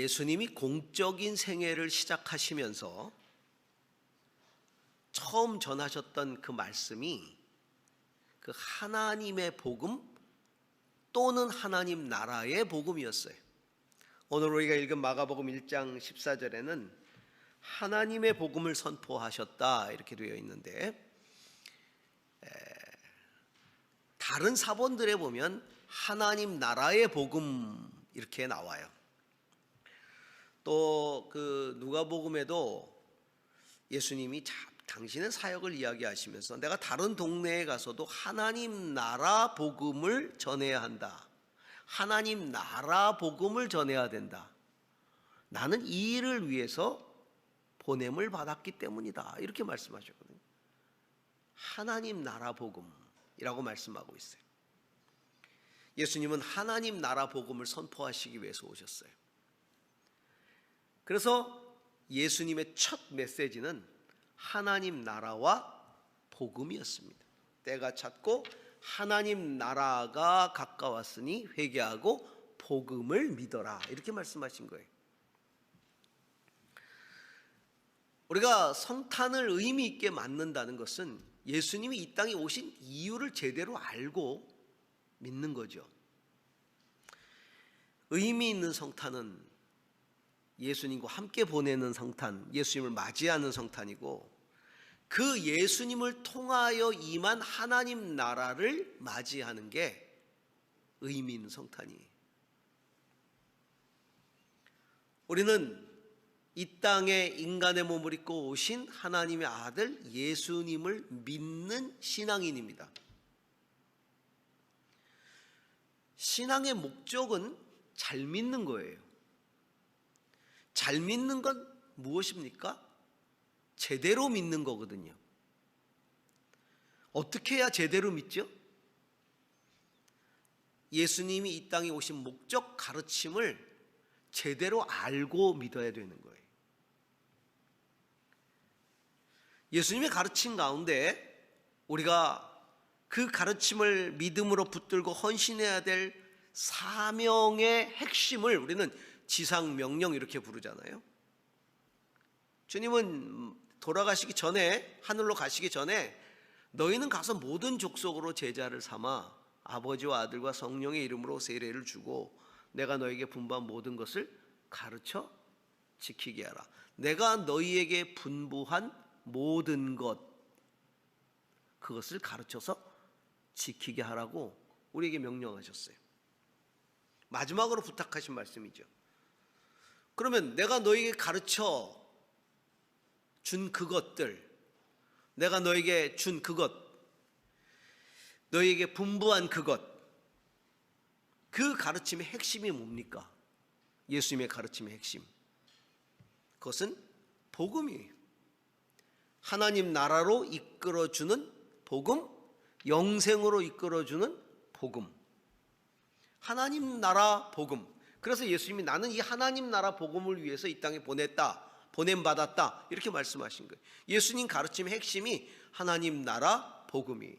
예수님이 공적인 생애를 시작하시면서 처음 전하셨던 그 말씀이 그 하나님의 복음 또는 하나님 나라의 복음이었어요. 오늘 우리가 읽은 마가복음 1장 14절에는 하나님의 복음을 선포하셨다 이렇게 되어 있는데, 다른 사본들에 보면 하나님 나라의 복음 이렇게 나와요. 또 그 누가복음에도 예수님이 당신의 사역을 이야기하시면서 내가 다른 동네에 가서도 하나님 나라 복음을 전해야 한다. 하나님 나라 복음을 전해야 된다. 나는 이 일을 위해서 보냄을 받았기 때문이다. 이렇게 말씀하셨거든요. 하나님 나라 복음이라고 말씀하고 있어요. 예수님은 하나님 나라 복음을 선포하시기 위해서 오셨어요. 그래서 예수님의 첫 메시지는 하나님 나라와 복음이었습니다. 때가 찼고 하나님 나라가 가까웠으니 회개하고 복음을 믿어라 이렇게 말씀하신 거예요. 우리가 성탄을 의미 있게 맞는다는 것은 예수님이 이 땅에 오신 이유를 제대로 알고 믿는 거죠. 의미 있는 성탄은 예수님과 함께 보내는 성탄, 예수님을 맞이하는 성탄이고, 그 예수님을 통하여 임한 하나님 나라를 맞이하는 게 의미 있는 성탄이에요. 우리는 이 땅에 인간의 몸을 입고 오신 하나님의 아들 예수님을 믿는 신앙인입니다. 신앙의 목적은 잘 믿는 거예요. 잘 믿는 건 무엇입니까? 제대로 믿는 거거든요. 어떻게 해야 제대로 믿죠? 예수님이 이 땅에 오신 목적 가르침을 제대로 알고 믿어야 되는 거예요. 예수님의 가르침 가운데 우리가 그 가르침을 믿음으로 붙들고 헌신해야 될 사명의 핵심을 우리는 지상명령 이렇게 부르잖아요. 주님은 돌아가시기 전에, 하늘로 가시기 전에 너희는 가서 모든 족속으로 제자를 삼아 아버지와 아들과 성령의 이름으로 세례를 주고 내가 너에게 분부한 모든 것을 가르쳐 지키게 하라. 내가 너희에게 분부한 모든 것, 그것을 가르쳐서 지키게 하라고 우리에게 명령하셨어요. 마지막으로 부탁하신 말씀이죠. 그러면 내가 너에게 가르쳐 준 그것들, 내가 너에게 준 그것, 너에게 분부한 그것, 그 가르침의 핵심이 뭡니까? 예수님의 가르침의 핵심, 그것은 복음이에요. 하나님 나라로 이끌어주는 복음, 영생으로 이끌어주는 복음, 하나님 나라 복음. 그래서 예수님이 나는 이 하나님 나라 복음을 위해서 이 땅에 보냄받았다 이렇게 말씀하신 거예요. 예수님 가르침의 핵심이 하나님 나라 복음이에요.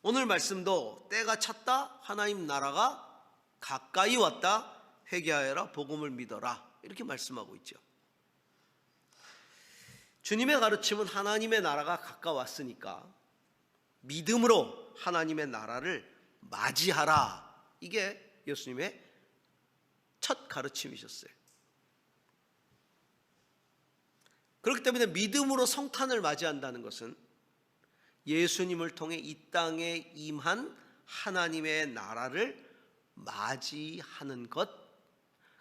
오늘 말씀도 때가 찼다, 하나님 나라가 가까이 왔다, 회개하여라, 복음을 믿어라 이렇게 말씀하고 있죠. 주님의 가르침은 하나님의 나라가 가까웠으니까 믿음으로 하나님의 나라를 맞이하라, 이게 예수님의 첫 가르침이셨어요. 그렇기 때문에 믿음으로 성탄을 맞이한다는 것은 예수님을 통해 이 땅에 임한 하나님의 나라를 맞이하는 것,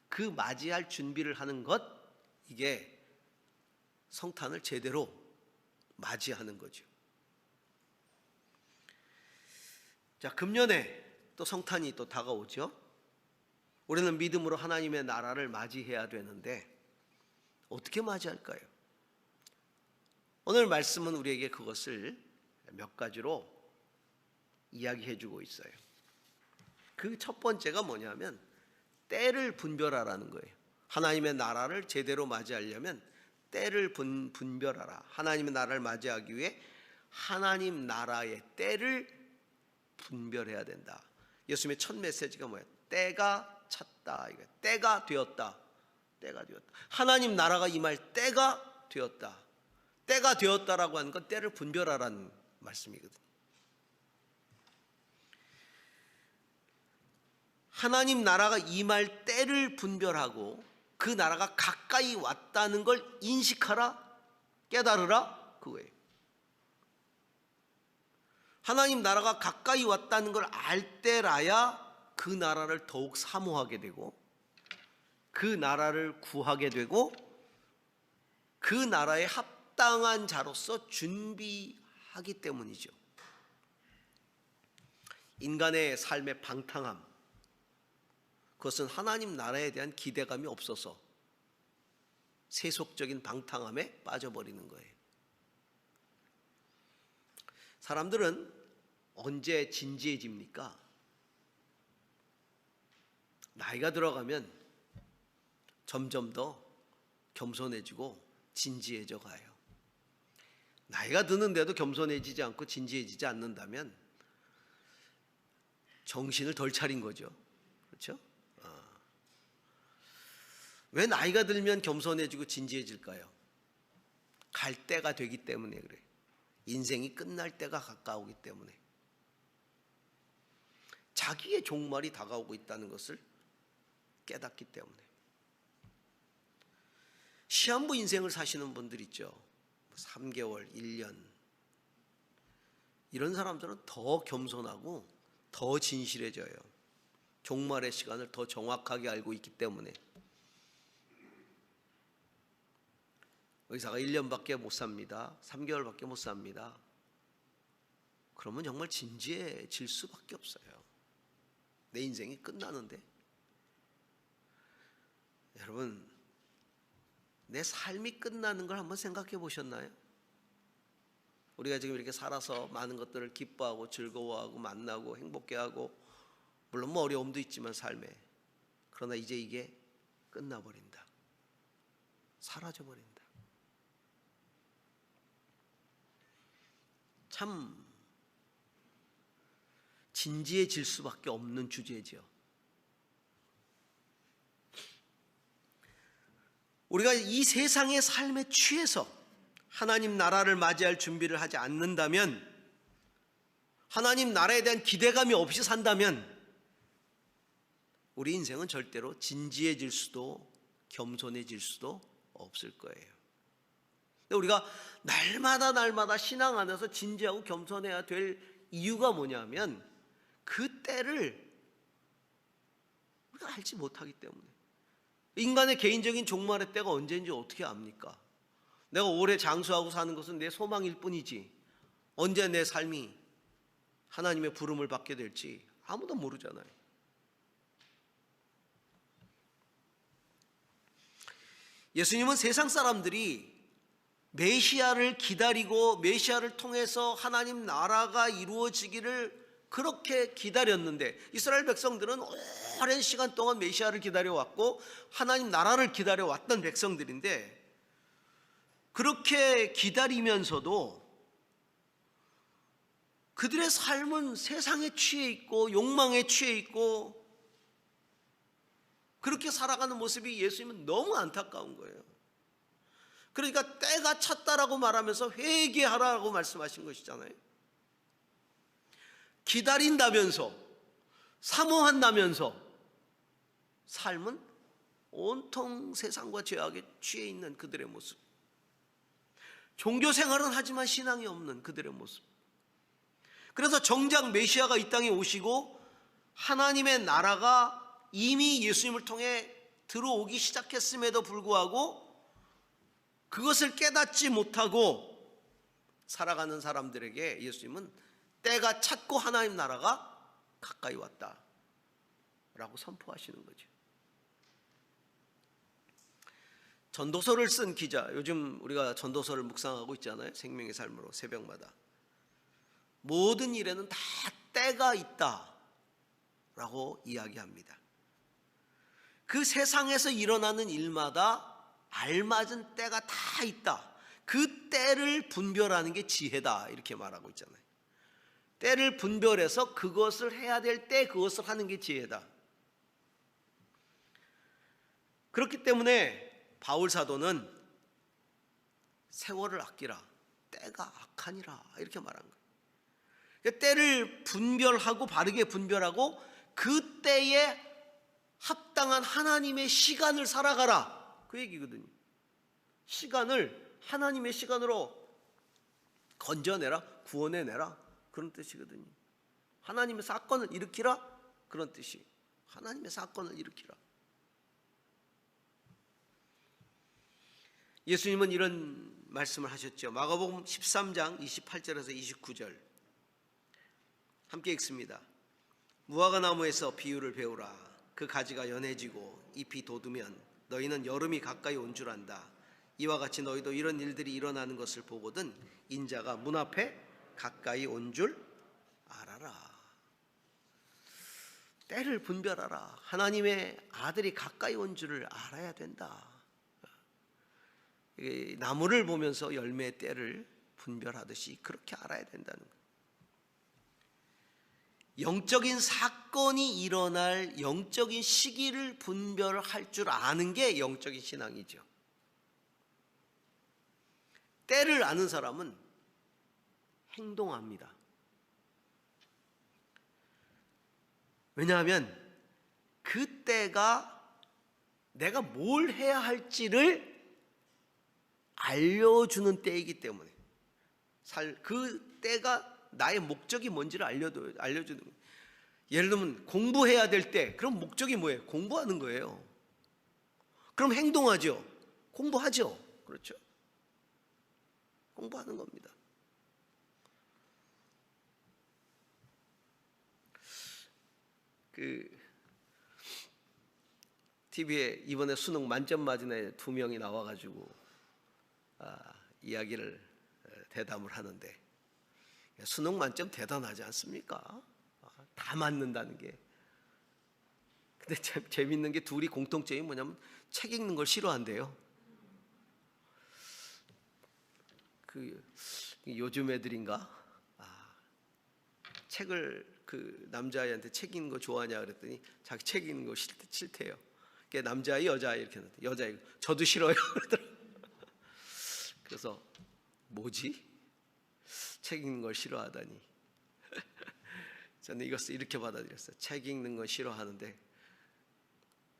그 맞이할 준비를 하는 것, 이게 성탄을 제대로 맞이하는 거죠. 자, 금년에 또 성탄이 또 다가오죠. 우리는 믿음으로 하나님의 나라를 맞이해야 되는데 어떻게 맞이할까요? 오늘 말씀은 우리에게 그것을 몇 가지로 이야기해 주고 있어요. 그 첫 번째가 뭐냐면 때를 분별하라는 거예요. 하나님의 나라를 제대로 맞이하려면 때를 분별하라. 하나님의 나라를 맞이하기 위해 하나님 나라의 때를 분별해야 된다. 예수님의 첫 메시지가 뭐예요? 때가 찼다. 이거 때가 되었다. 때가 되었다. 하나님 나라가 임할 때가 되었다. 때가 되었다라고 하는 건 때를 분별하라는 말씀이거든요. 하나님 나라가 임할 때를 분별하고 그 나라가 가까이 왔다는 걸 인식하라, 깨달으라, 그거예요. 하나님 나라가 가까이 왔다는 걸 알 때라야 그 나라를 더욱 사모하게 되고 그 나라를 구하게 되고 그 나라에 합당한 자로서 준비하기 때문이죠. 인간의 삶의 방탕함, 그것은 하나님 나라에 대한 기대감이 없어서 세속적인 방탕함에 빠져버리는 거예요. 사람들은 언제 진지해집니까? 나이가 들어가면 점점 더 겸손해지고 진지해져 가요. 나이가 드는데도 겸손해지지 않고 진지해지지 않는다면 정신을 덜 차린 거죠. 그렇죠? 왜 나이가 들면 겸손해지고 진지해질까요? 갈 때가 되기 때문에 그래요. 인생이 끝날 때가 가까우기 때문에. 자기의 종말이 다가오고 있다는 것을 깨닫기 때문에. 시한부 인생을 사시는 분들 있죠. 3개월, 1년. 이런 사람들은 더 겸손하고 더 진실해져요. 종말의 시간을 더 정확하게 알고 있기 때문에. 의사가 1년밖에 못 삽니다. 3개월밖에 못 삽니다. 그러면 정말 진지해질 수밖에 없어요. 내 인생이 끝나는데. 여러분, 내 삶이 끝나는 걸 한번 생각해 보셨나요? 우리가 지금 이렇게 살아서 많은 것들을 기뻐하고 즐거워하고 만나고 행복해하고, 물론 뭐 어려움도 있지만 삶에, 그러나 이제 이게 끝나버린다. 사라져버린다. 참 진지해질 수밖에 없는 주제죠. 우리가 이 세상의 삶에 취해서 하나님 나라를 맞이할 준비를 하지 않는다면, 하나님 나라에 대한 기대감이 없이 산다면 우리 인생은 절대로 진지해질 수도 겸손해질 수도 없을 거예요. 우리가 날마다 신앙 안에서 진지하고 겸손해야 될 이유가 뭐냐면 그 때를 우리가 알지 못하기 때문에. 인간의 개인적인 종말의 때가 언제인지 어떻게 압니까? 내가 오래 장수하고 사는 것은 내 소망일 뿐이지 언제 내 삶이 하나님의 부름을 받게 될지 아무도 모르잖아요. 예수님은 세상 사람들이 메시아를 기다리고 메시아를 통해서 하나님 나라가 이루어지기를 그렇게 기다렸는데, 이스라엘 백성들은 오랜 시간 동안 메시아를 기다려왔고 하나님 나라를 기다려왔던 백성들인데, 그렇게 기다리면서도 그들의 삶은 세상에 취해 있고 욕망에 취해 있고 그렇게 살아가는 모습이 예수님은 너무 안타까운 거예요. 그러니까 때가 찼다라고 말하면서 회개하라고 말씀하신 것이잖아요. 기다린다면서, 사모한다면서 삶은 온통 세상과 죄악에 취해 있는 그들의 모습, 종교 생활은 하지만 신앙이 없는 그들의 모습. 그래서 정작 메시아가 이 땅에 오시고 하나님의 나라가 이미 예수님을 통해 들어오기 시작했음에도 불구하고 그것을 깨닫지 못하고 살아가는 사람들에게 예수님은 때가 찼고 하나님 나라가 가까이 왔다 라고 선포하시는 거죠. 전도서를 쓴 기자, 요즘 우리가 전도서를 묵상하고 있잖아요. 생명의 삶으로 새벽마다. 모든 일에는 다 때가 있다 라고 이야기합니다. 그 세상에서 일어나는 일마다 알맞은 때가 다 있다. 그 때를 분별하는 게 지혜다 이렇게 말하고 있잖아요. 때를 분별해서 그것을 해야 될 때 그것을 하는 게 지혜다. 그렇기 때문에 바울 사도는 세월을 아끼라, 때가 악하니라 이렇게 말한 거예요. 그러니까 때를 분별하고 바르게 분별하고 그 때에 합당한 하나님의 시간을 살아가라, 그 얘기거든요. 시간을 하나님의 시간으로 건져내라, 구원해내라, 그런 뜻이거든요. 하나님의 사건을 일으키라, 그런 뜻이. 하나님의 사건을 일으키라. 예수님은 이런 말씀을 하셨죠. 마가복음 13장 28절에서 29절 함께 읽습니다. 무화과 나무에서 비유를 배우라. 그 가지가 연해지고 잎이 돋으면 너희는 여름이 가까이 온 줄 안다. 이와 같이 너희도 이런 일들이 일어나는 것을 보거든 인자가 문 앞에 가까이 온 줄 알아라. 때를 분별하라. 하나님의 아들이 가까이 온 줄을 알아야 된다. 나무를 보면서 열매의 때를 분별하듯이 그렇게 알아야 된다는 거예요. 영적인 사건이 일어날 영적인 시기를 분별할 줄 아는 게 영적인 신앙이죠. 때를 아는 사람은 행동합니다. 왜냐하면 그 때가 내가 뭘 해야 할지를 알려주는 때이기 때문에, 그 때가 나의 목적이 뭔지를 알려주는 거예요. 예를 들면 공부해야 될 때, 그럼 목적이 뭐예요? 공부하는 거예요. 그럼 행동하죠. 공부하죠. 그렇죠? 공부하는 겁니다. TV에 이번에 수능 만점 맞은 애 2명이 나와가지고 이야기를 대담을 하는데, 수능 만점 대단하지 않습니까? 다 맞는다는 게. 근데 재밌는 게 둘이 공통점이 뭐냐면 책 읽는 걸 싫어한대요. 요즘 애들인가? 책을 남자아이한테 책 읽는 거 좋아하냐 그랬더니 자기 책 읽는 거 싫대요. 그러니까 남자아이 여자아이 이렇게 했는데 여자아이 저도 싫어요 그러더라고요. 그래서 뭐지? 책 읽는 걸 싫어하다니. 저는 이것을 이렇게 받아들였어요. 책 읽는 건 싫어하는데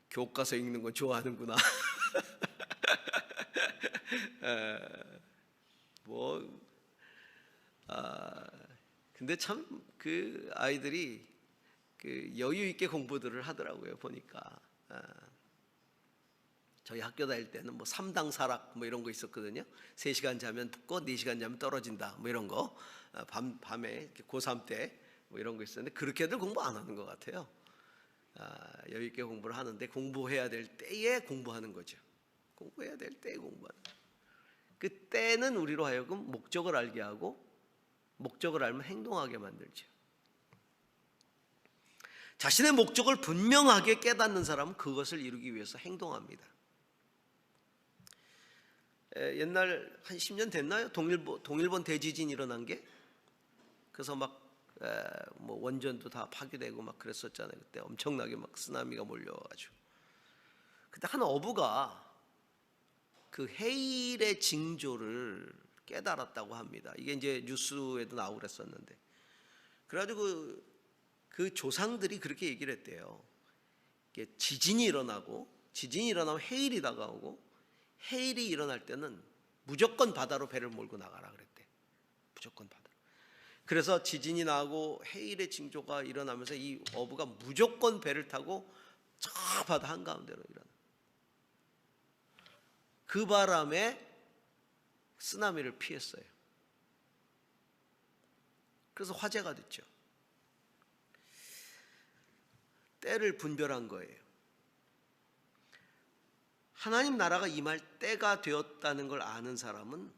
교과서 읽는 건 좋아하는구나. 근데 참 그 아이들이 여유 있게 공부들을 하더라고요. 보니까 저희 학교 다닐 때는 3당 사락 이런 거 있었거든요. 3시간 자면 붙고 4시간 자면 떨어진다 이런 거. 밤에 고3 때 이런 거 있었는데 그렇게들 공부 안 하는 것 같아요. 여유 있게 공부를 하는데 공부해야 될 때에 공부하는 거죠. 공부해야 될 때에 공부하는 거죠. 그 때는 우리로 하여금 목적을 알게 하고 목적을 알면 행동하게 만들죠. 자신의 목적을 분명하게 깨닫는 사람은 그것을 이루기 위해서 행동합니다. 옛날 한 10년 됐나요? 동일본 대지진 일어난 게. 그래서 원전도 다 파괴되고 그랬었잖아요. 그때 엄청나게 쓰나미가 몰려와가지고. 그때 한 어부가 그 해일의 징조를 깨달았다고 합니다. 이게 이제 뉴스에도 나오고 그랬었는데, 그래가지고 그 조상들이 그렇게 얘기를 했대요. 지진이 일어나면 해일이 다가오고, 해일이 일어날 때는 무조건 바다로 배를 몰고 나가라 그랬대. 무조건 바다로. 그래서 지진이 나고 해일의 징조가 일어나면서 이 어부가 무조건 배를 타고 저 바다 한가운데로 일어나. 그 바람에 쓰나미를 피했어요. 그래서 화제가 됐죠. 때를 분별한 거예요. 하나님 나라가 임할 때가 되었다는 걸 아는 사람은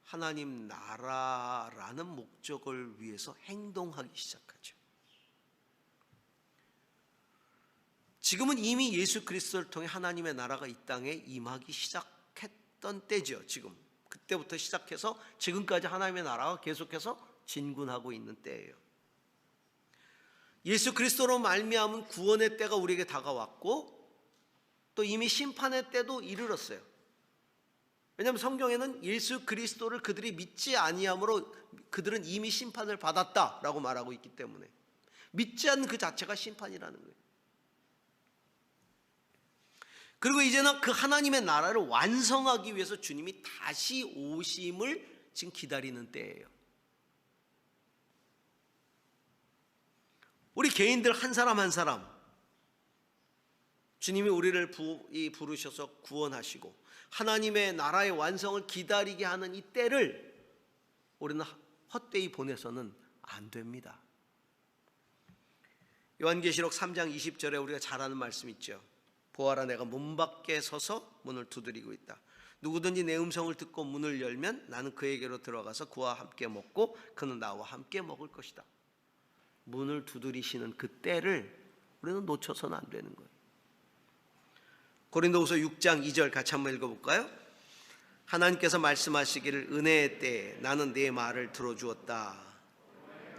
하나님 나라라는 목적을 위해서 행동하기 시작하죠. 지금은 이미 예수 그리스도를 통해 하나님의 나라가 이 땅에 임하기 시작했던 때죠. 지금 그때부터 시작해서 지금까지 하나님의 나라가 계속해서 진군하고 있는 때예요. 예수 그리스도로 말미암은 구원의 때가 우리에게 다가왔고, 또 이미 심판의 때도 이르렀어요. 왜냐하면 성경에는 예수 그리스도를 그들이 믿지 아니함으로 그들은 이미 심판을 받았다라고 말하고 있기 때문에 믿지 않는 그 자체가 심판이라는 거예요. 그리고 이제는 그 하나님의 나라를 완성하기 위해서 주님이 다시 오심을 지금 기다리는 때예요. 우리 개인들 한 사람 한 사람 주님이 우리를 부르셔서 구원하시고 하나님의 나라의 완성을 기다리게 하는 이 때를 우리는 헛되이 보내서는 안 됩니다. 요한계시록 3장 20절에 우리가 잘 아는 말씀 있죠. 보아라, 내가 문 밖에 서서 문을 두드리고 있다. 누구든지 내 음성을 듣고 문을 열면 나는 그에게로 들어가서 그와 함께 먹고 그는 나와 함께 먹을 것이다. 문을 두드리시는 그 때를 우리는 놓쳐서는 안 되는 거예요. 고린도후서 6장 2절 같이 한번 읽어볼까요? 하나님께서 말씀하시기를 은혜의 때에 나는 네 말을 들어주었다.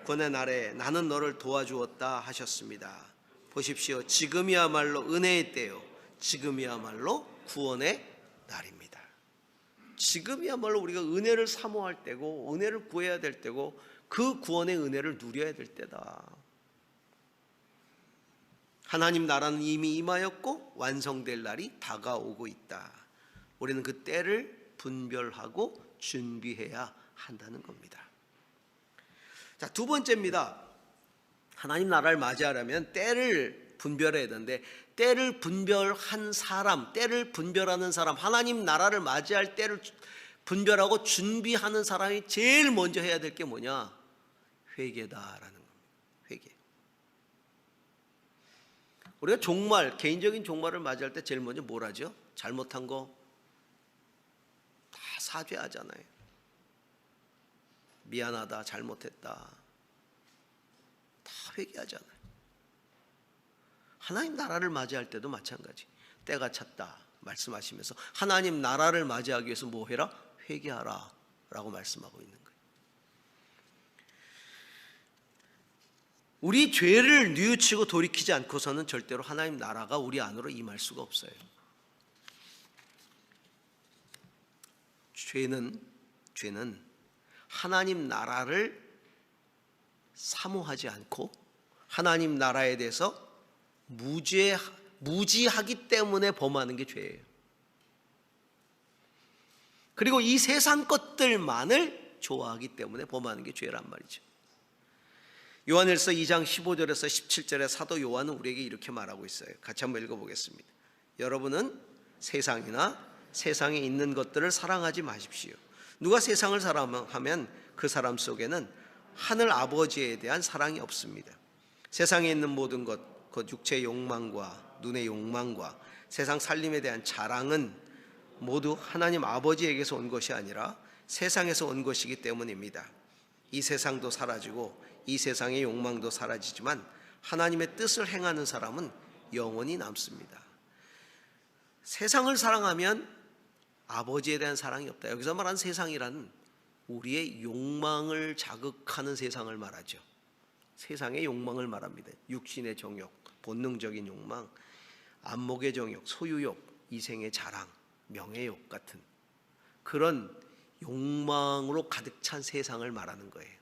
구원의 날에 나는 너를 도와주었다 하셨습니다. 보십시오. 지금이야말로 은혜의 때요, 지금이야말로 구원의 날입니다. 지금이야말로 우리가 은혜를 사모할 때고 은혜를 구해야 될 때고 그 구원의 은혜를 누려야 될 때다. 하나님 나라는 이미 임하였고 완성될 날이 다가오고 있다. 우리는 그 때를 분별하고 준비해야 한다는 겁니다. 자, 두 번째입니다. 하나님 나라를 맞이하려면 때를 분별해야 되는데 때를 분별한 사람, 때를 분별하는 사람, 하나님 나라를 맞이할 때를 분별하고 준비하는 사람이 제일 먼저 해야 될 게 뭐냐? 회개다라는 겁니다. 회개. 우리가 종말, 개인적인 종말을 맞이할 때 제일 먼저 뭘 하죠? 잘못한 거 다 사죄하잖아요. 미안하다, 잘못했다, 다 회개하잖아요. 하나님 나라를 맞이할 때도 마찬가지. 때가 찼다 말씀하시면서 하나님 나라를 맞이하기 위해서 뭐 해라? 회개하라 라고 말씀하고 있는 거예요. 우리 죄를 뉘우치고 돌이키지 않고서는 절대로 하나님 나라가 우리 안으로 임할 수가 없어요. 죄는 하나님 나라를 사모하지 않고 하나님 나라에 대해서 무지하기 때문에 범하는 게 죄예요. 그리고 이 세상 것들만을 좋아하기 때문에 범하는 게 죄란 말이죠. 요한일서 2장 15절에서 17절에 사도 요한은 우리에게 이렇게 말하고 있어요. 같이 한번 읽어보겠습니다. 여러분은 세상이나 세상에 있는 것들을 사랑하지 마십시오. 누가 세상을 사랑하면 그 사람 속에는 하늘 아버지에 대한 사랑이 없습니다. 세상에 있는 모든 것, 곧 육체의 욕망과 눈의 욕망과 세상 살림에 대한 자랑은 모두 하나님 아버지에게서 온 것이 아니라 세상에서 온 것이기 때문입니다. 이 세상도 사라지고 이 세상의 욕망도 사라지지만 하나님의 뜻을 행하는 사람은 영원히 남습니다. 세상을 사랑하면 아버지에 대한 사랑이 없다. 여기서 말하는 세상이란 우리의 욕망을 자극하는 세상을 말하죠. 세상의 욕망을 말합니다. 육신의 정욕, 본능적인 욕망, 안목의 정욕, 소유욕, 이생의 자랑, 명예욕 같은 그런 욕망으로 가득 찬 세상을 말하는 거예요.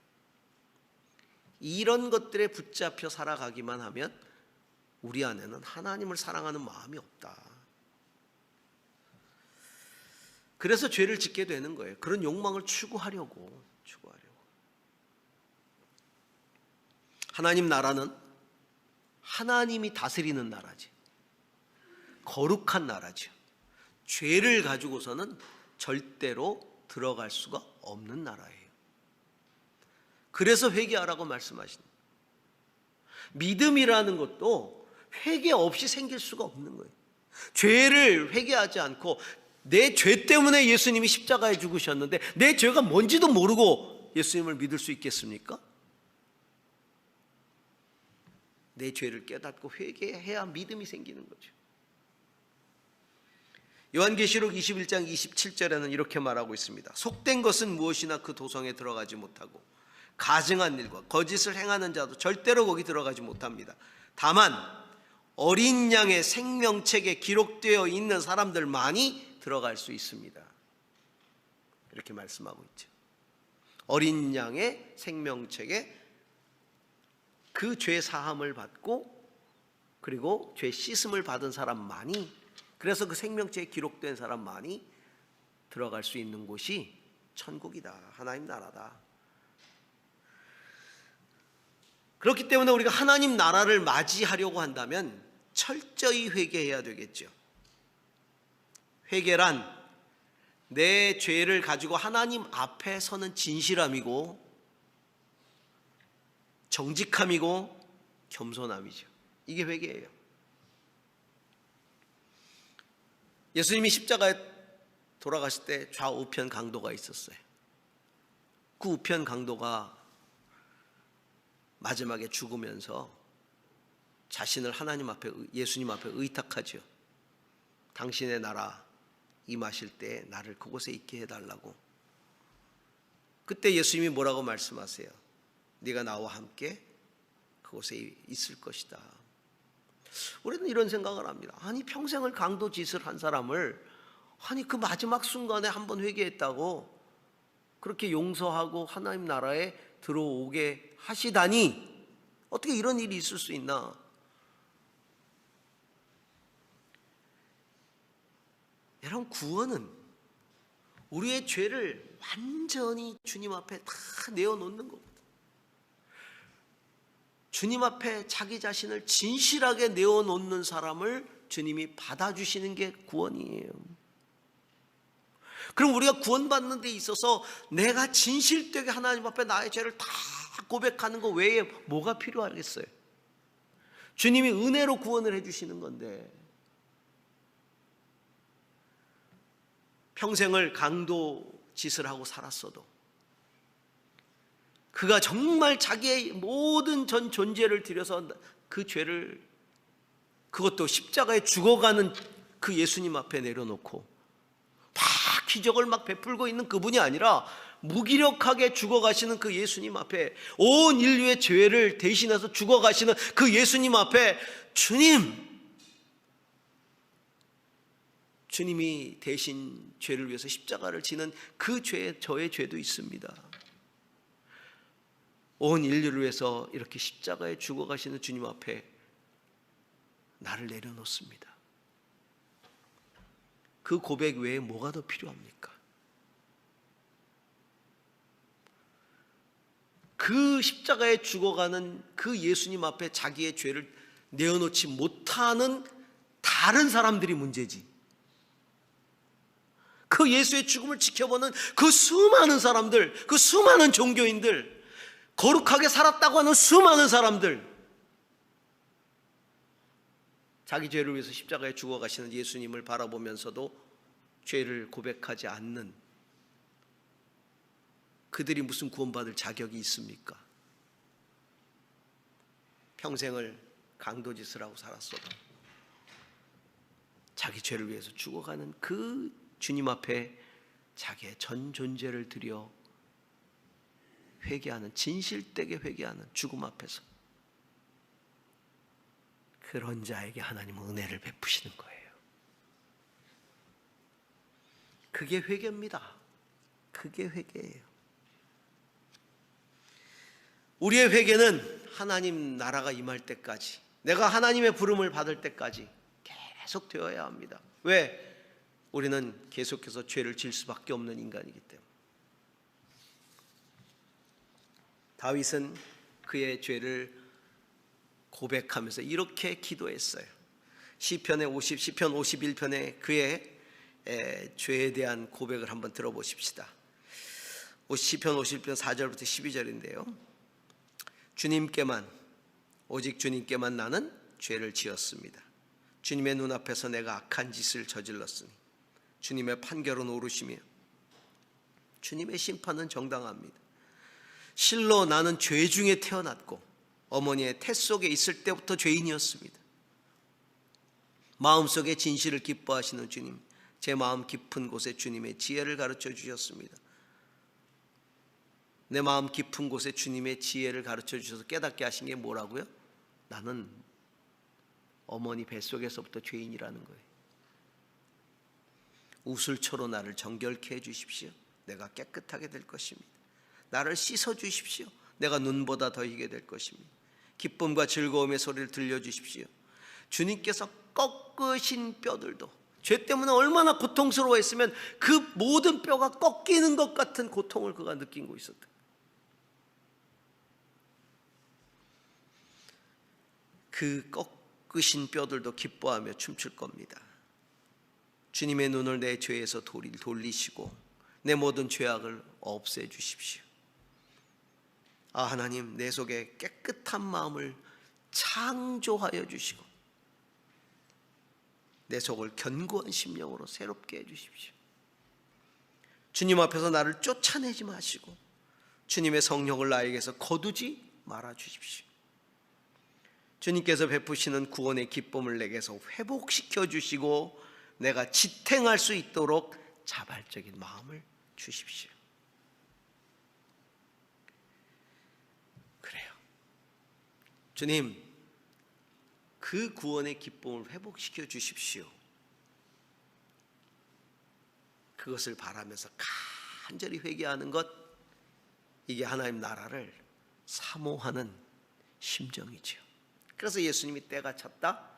이런 것들에 붙잡혀 살아가기만 하면 우리 안에는 하나님을 사랑하는 마음이 없다. 그래서 죄를 짓게 되는 거예요. 그런 욕망을 추구하려고. 하나님 나라는 하나님이 다스리는 나라지. 거룩한 나라죠. 죄를 가지고서는 절대로 들어갈 수가 없는 나라예요. 그래서 회개하라고 말씀하십니다. 믿음이라는 것도 회개 없이 생길 수가 없는 거예요. 죄를 회개하지 않고 내 죄 때문에 예수님이 십자가에 죽으셨는데 내 죄가 뭔지도 모르고 예수님을 믿을 수 있겠습니까? 내 죄를 깨닫고 회개해야 믿음이 생기는 거죠. 요한계시록 21장 27절에는 이렇게 말하고 있습니다. 속된 것은 무엇이나 그 도성에 들어가지 못하고 가증한 일과 거짓을 행하는 자도 절대로 거기 들어가지 못합니다. 다만 어린 양의 생명책에 기록되어 있는 사람들만이 들어갈 수 있습니다. 이렇게 말씀하고 있죠. 어린 양의 생명책에 그 죄 사함을 받고 그리고 죄 씻음을 받은 사람만이, 그래서 그 생명책에 기록된 사람만이 들어갈 수 있는 곳이 천국이다. 하나님 나라다. 그렇기 때문에 우리가 하나님 나라를 맞이하려고 한다면 철저히 회개해야 되겠죠. 회개란 내 죄를 가지고 하나님 앞에 서는 진실함이고 정직함이고 겸손함이죠. 이게 회개예요. 예수님이 십자가에 돌아가실 때 좌우편 강도가 있었어요. 그 우편 강도가 마지막에 죽으면서 자신을 하나님 앞에, 예수님 앞에 의탁하죠. 당신의 나라 임하실 때 나를 그곳에 있게 해달라고. 그때 예수님이 뭐라고 말씀하세요? 네가 나와 함께 그곳에 있을 것이다. 우리는 이런 생각을 합니다. 아니 평생을 강도 짓을 한 사람을 아니 그 마지막 순간에 한번 회개했다고 그렇게 용서하고 하나님 나라에 들어오게 하시다니 어떻게 이런 일이 있을 수 있나? 여러분, 구원은 우리의 죄를 완전히 주님 앞에 다 내어놓는 겁니다. 주님 앞에 자기 자신을 진실하게 내어놓는 사람을 주님이 받아주시는 게 구원이에요. 그럼 우리가 구원받는 데 있어서 내가 진실되게 하나님 앞에 나의 죄를 다 고백하는 것 외에 뭐가 필요하겠어요? 주님이 은혜로 구원을 해주시는 건데, 평생을 강도 짓을 하고 살았어도 그가 정말 자기의 모든 전 존재를 들여서 그 죄를, 그것도 십자가에 죽어가는 그 예수님 앞에 내려놓고 다 기적을 막 베풀고 있는 그분이 아니라 무기력하게 죽어가시는 그 예수님 앞에, 온 인류의 죄를 대신해서 죽어가시는 그 예수님 앞에 주님이 대신 죄를 위해서 십자가를 지는 그 죄, 저의 죄도 있습니다. 온 인류를 위해서 이렇게 십자가에 죽어가시는 주님 앞에 나를 내려놓습니다. 그 고백 외에 뭐가 더 필요합니까? 그 십자가에 죽어가는 그 예수님 앞에 자기의 죄를 내어놓지 못하는 다른 사람들이 문제지, 그 예수의 죽음을 지켜보는 그 수많은 사람들, 그 수많은 종교인들, 거룩하게 살았다고 하는 수많은 사람들, 자기 죄를 위해서 십자가에 죽어가시는 예수님을 바라보면서도 죄를 고백하지 않는 그들이 무슨 구원받을 자격이 있습니까? 평생을 강도짓을 하고 살았어도 자기 죄를 위해서 죽어가는 그 주님 앞에 자기의 전 존재를 들여 회개하는, 진실되게 회개하는 죽음 앞에서 그런 자에게 하나님은 은혜를 베푸시는 거예요. 그게 회개입니다. 그게 회개예요. 우리의 회개는 하나님 나라가 임할 때까지, 내가 하나님의 부름을 받을 때까지 계속 되어야 합니다. 왜? 우리는 계속해서 죄를 질 수밖에 없는 인간이기 때문에. 다윗은 그의 죄를 고백하면서 이렇게 기도했어요. 시편 51편에 그의 죄에 대한 고백을 한번 들어보십시다. 시편 51편 4절부터 12절인데요. 주님께만, 오직 주님께만 나는 죄를 지었습니다. 주님의 눈앞에서 내가 악한 짓을 저질렀으니 주님의 판결은 옳으시며 주님의 심판은 정당합니다. 실로 나는 죄 중에 태어났고 어머니의 태 속에 있을 때부터 죄인이었습니다. 마음속에 진실을 기뻐하시는 주님, 제 마음 깊은 곳에 주님의 지혜를 가르쳐 주셨습니다. 내 마음 깊은 곳에 주님의 지혜를 가르쳐 주셔서 깨닫게 하신 게 뭐라고요? 나는 어머니 뱃속에서부터 죄인이라는 거예요. 우슬초로 나를 정결케 해주십시오. 내가 깨끗하게 될 것입니다. 나를 씻어주십시오. 내가 눈보다 더 희게 될 것입니다. 기쁨과 즐거움의 소리를 들려주십시오. 주님께서 꺾으신 뼈들도, 죄 때문에 얼마나 고통스러워했으면 그 모든 뼈가 꺾이는 것 같은 고통을 그가 느끼고 있었다. 그 꺾으신 뼈들도 기뻐하며 춤출 겁니다. 주님의 눈을 내 죄에서 돌리시고 내 모든 죄악을 없애주십시오. 하나님, 내 속에 깨끗한 마음을 창조하여 주시고 내 속을 견고한 심령으로 새롭게 해주십시오. 주님 앞에서 나를 쫓아내지 마시고 주님의 성령을 나에게서 거두지 말아 주십시오. 주님께서 베푸시는 구원의 기쁨을 내게서 회복시켜 주시고 내가 지탱할 수 있도록 자발적인 마음을 주십시오. 그래요. 주님, 그 구원의 기쁨을 회복시켜 주십시오. 그것을 바라면서 간절히 회개하는 것, 이게 하나님 나라를 사모하는 심정이죠. 그래서 예수님이 때가 찼다,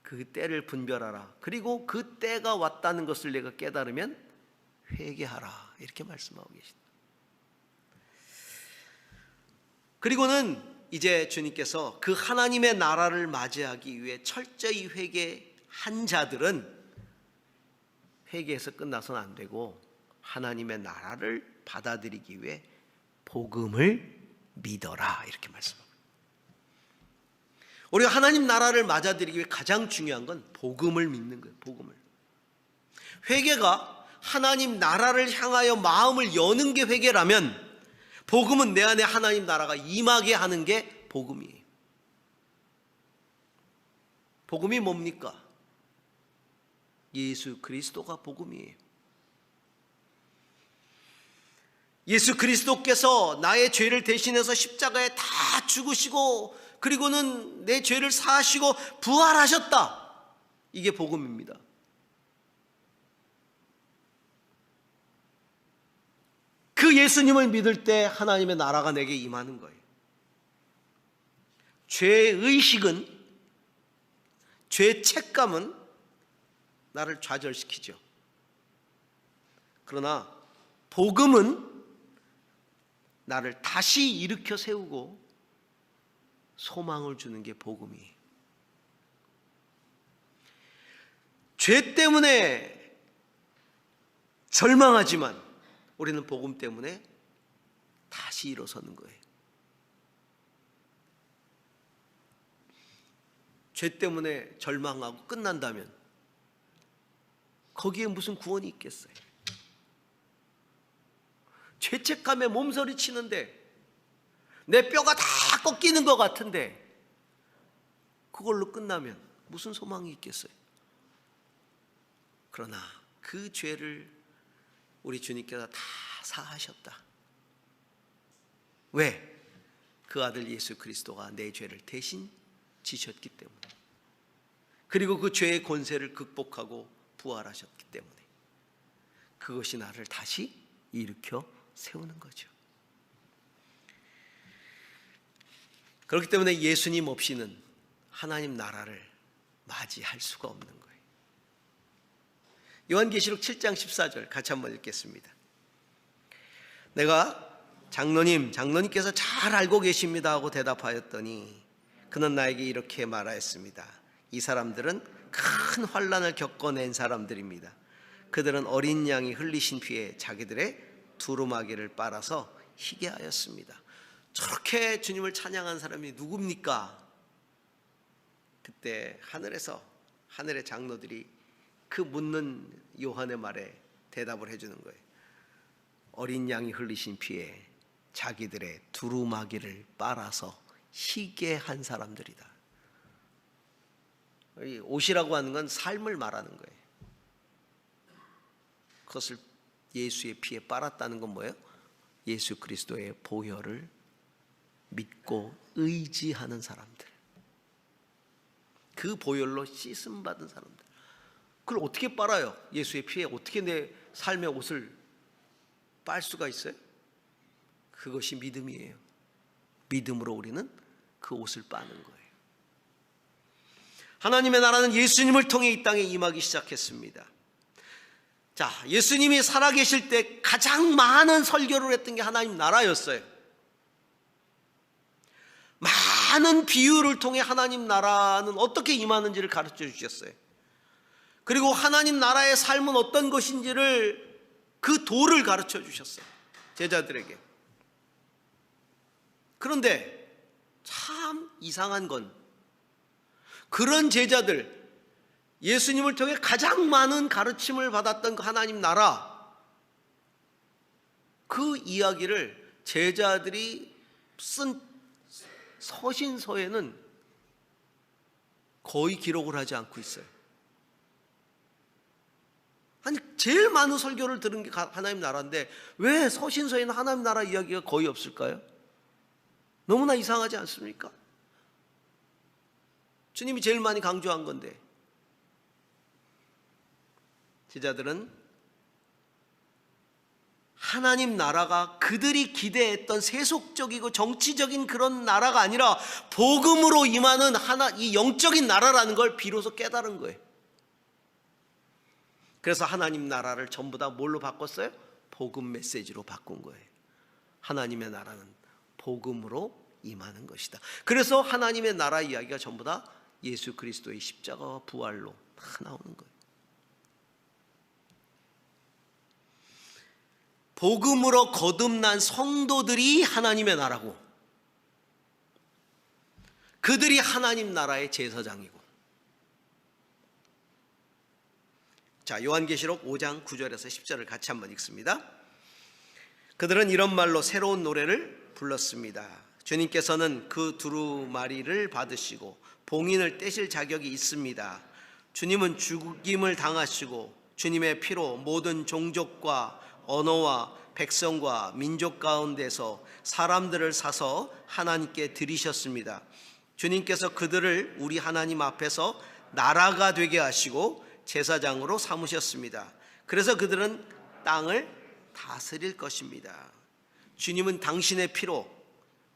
그 때를 분별하라, 그리고 그 때가 왔다는 것을 내가 깨달으면 회개하라, 이렇게 말씀하고 계십니다. 그리고는 이제 주님께서 그 하나님의 나라를 맞이하기 위해 철저히 회개한 자들은 회개해서 끝나서는 안 되고 하나님의 나라를 받아들이기 위해 복음을 믿어라, 이렇게 말씀합니다. 우리가 하나님 나라를 맞아들이기 위해 가장 중요한 건 복음을 믿는 거예요. 복음을. 회개가 하나님 나라를 향하여 마음을 여는 게 회개라면, 복음은 내 안에 하나님 나라가 임하게 하는 게 복음이에요. 복음이 뭡니까? 예수 그리스도가 복음이에요. 예수 그리스도께서 나의 죄를 대신해서 십자가에 다 죽으시고 그리고는 내 죄를 사하시고 부활하셨다. 이게 복음입니다. 그 예수님을 믿을 때 하나님의 나라가 내게 임하는 거예요. 죄의식은, 죄책감은 나를 좌절시키죠. 그러나 복음은 나를 다시 일으켜 세우고 소망을 주는 게 복음이에요. 죄 때문에 절망하지만 우리는 복음 때문에 다시 일어서는 거예요. 죄 때문에 절망하고 끝난다면 거기에 무슨 구원이 있겠어요? 죄책감에 몸서리 치는데 내 뼈가 다 꺾이는 것 같은데 그걸로 끝나면 무슨 소망이 있겠어요? 그러나 그 죄를 우리 주님께서 다 사하셨다. 왜? 그 아들 예수 그리스도가 내 죄를 대신 지셨기 때문에, 그리고 그 죄의 권세를 극복하고 부활하셨기 때문에 그것이 나를 다시 일으켜 세우는 거죠. 그렇기 때문에 예수님 없이는 하나님 나라를 맞이할 수가 없는 거예요. 요한계시록 7장 14절 같이 한번 읽겠습니다. 내가 장로님께서 잘 알고 계십니다 하고 대답하였더니 그는 나에게 이렇게 말하였습니다. 이 사람들은 큰 환난을 겪어낸 사람들입니다. 그들은 어린 양이 흘리신 피에 자기들의 두루마기를 빨아서 희게 하였습니다. 저렇게 주님을 찬양한 사람이 누굽니까? 그때 하늘의 장로들이 그 묻는 요한의 말에 대답을 해주는 거예요. 어린 양이 흘리신 피에 자기들의 두루마기를 빨아서 희게 한 사람들이다. 이 옷이라고 하는 건 삶을 말하는 거예요. 그것을 예수의 피에 빨았다는 건 뭐예요? 예수 그리스도의 보혈을 믿고 의지하는 사람들. 그 보혈로 씻음 받은 사람들. 그걸 어떻게 빨아요? 예수의 피에 어떻게 내 삶의 옷을 빨 수가 있어요? 그것이 믿음이에요. 믿음으로 우리는 그 옷을 빠는 거예요. 하나님의 나라는 예수님을 통해 이 땅에 임하기 시작했습니다. 자, 예수님이 살아계실 때 가장 많은 설교를 했던 게 하나님 나라였어요. 많은 비유를 통해 하나님 나라는 어떻게 임하는지를 가르쳐 주셨어요. 그리고 하나님 나라의 삶은 어떤 것인지를 그 도를 가르쳐 주셨어요, 제자들에게. 그런데 참 이상한 건 그런 제자들, 예수님을 통해 가장 많은 가르침을 받았던 그 하나님 나라, 그 이야기를 제자들이 쓴 서신서에는 거의 기록을 하지 않고 있어요. 아니, 제일 많은 설교를 들은 게 하나님 나라인데 왜 서신서에는 하나님 나라 이야기가 거의 없을까요? 너무나 이상하지 않습니까? 주님이 제일 많이 강조한 건데. 제자들은 하나님 나라가 그들이 기대했던 세속적이고 정치적인 그런 나라가 아니라 복음으로 임하는 이 영적인 나라라는 걸 비로소 깨달은 거예요. 그래서 하나님 나라를 전부 다 뭘로 바꿨어요? 복음 메시지로 바꾼 거예요. 하나님의 나라는 복음으로 임하는 것이다. 그래서 하나님의 나라 이야기가 전부 다 예수 그리스도의 십자가와 부활로 다 나오는 거예요. 복음으로 거듭난 성도들이 하나님의 나라고, 그들이 하나님 나라의 제사장이고. 자, 요한계시록 5장 9절에서 10절을 같이 한번 읽습니다. 그들은 이런 말로 새로운 노래를 불렀습니다. 주님께서는 그 두루마리를 받으시고 봉인을 떼실 자격이 있습니다. 주님은 죽임을 당하시고 주님의 피로 모든 종족과 언어와 백성과 민족 가운데서 사람들을 사서 하나님께 드리셨습니다. 주님께서 그들을 우리 하나님 앞에서 나라가 되게 하시고 제사장으로 삼으셨습니다. 그래서 그들은 땅을 다스릴 것입니다. 주님은 당신의 피로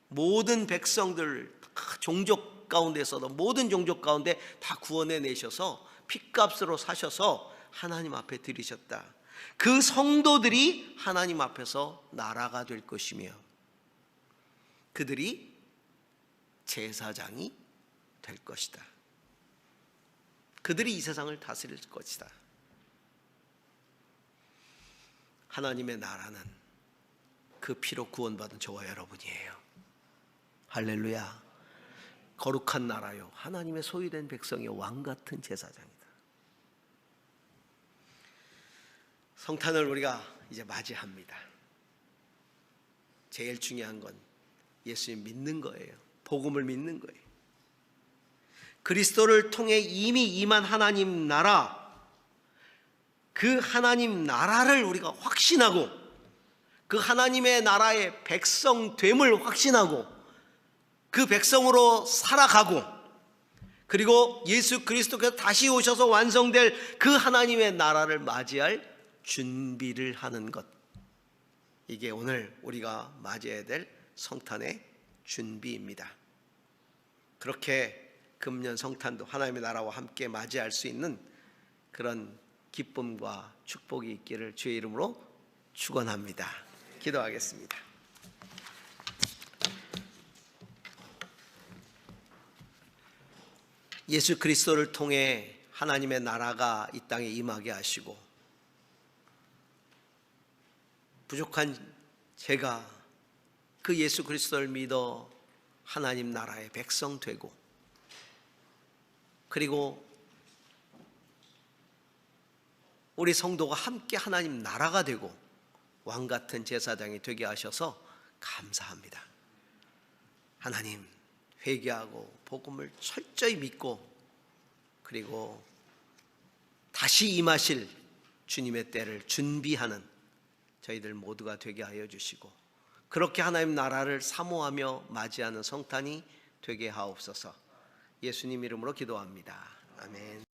모든 백성들, 종족 가운데서도 모든 종족 가운데 다 구원해 내셔서 핏값으로 사셔서 하나님 앞에 드리셨다. 그 성도들이 하나님 앞에서 나라가 될 것이며 그들이 제사장이 될 것이다. 그들이 이 세상을 다스릴 것이다. 하나님의 나라는 그 피로 구원받은 저와 여러분이에요. 할렐루야. 거룩한 나라요, 하나님의 소유된 백성의 왕같은 제사장이다. 성탄을 우리가 이제 맞이합니다. 제일 중요한 건 예수님 믿는 거예요. 복음을 믿는 거예요. 그리스도를 통해 이미 임한 하나님 나라, 그 하나님 나라를 우리가 확신하고 그 하나님의 나라의 백성됨을 확신하고 그 백성으로 살아가고, 그리고 예수 그리스도께서 다시 오셔서 완성될 그 하나님의 나라를 맞이할 준비를 하는 것, 이게 오늘 우리가 맞이해야 될 성탄의 준비입니다. 그렇게 금년 성탄도 하나님의 나라와 함께 맞이할 수 있는 그런 기쁨과 축복이 있기를 주의 이름으로 축원합니다. 기도하겠습니다. 예수 그리스도를 통해 하나님의 나라가 이 땅에 임하게 하시고, 부족한 제가 그 예수 그리스도를 믿어 하나님 나라의 백성 되고, 그리고 우리 성도가 함께 하나님 나라가 되고 왕같은 제사장이 되게 하셔서 감사합니다. 하나님, 회개하고 복음을 철저히 믿고 그리고 다시 임하실 주님의 때를 준비하는 저희들 모두가 되게 하여 주시고, 그렇게 하나님 나라를 사모하며 맞이하는 성탄이 되게 하옵소서. 예수님 이름으로 기도합니다. 아멘.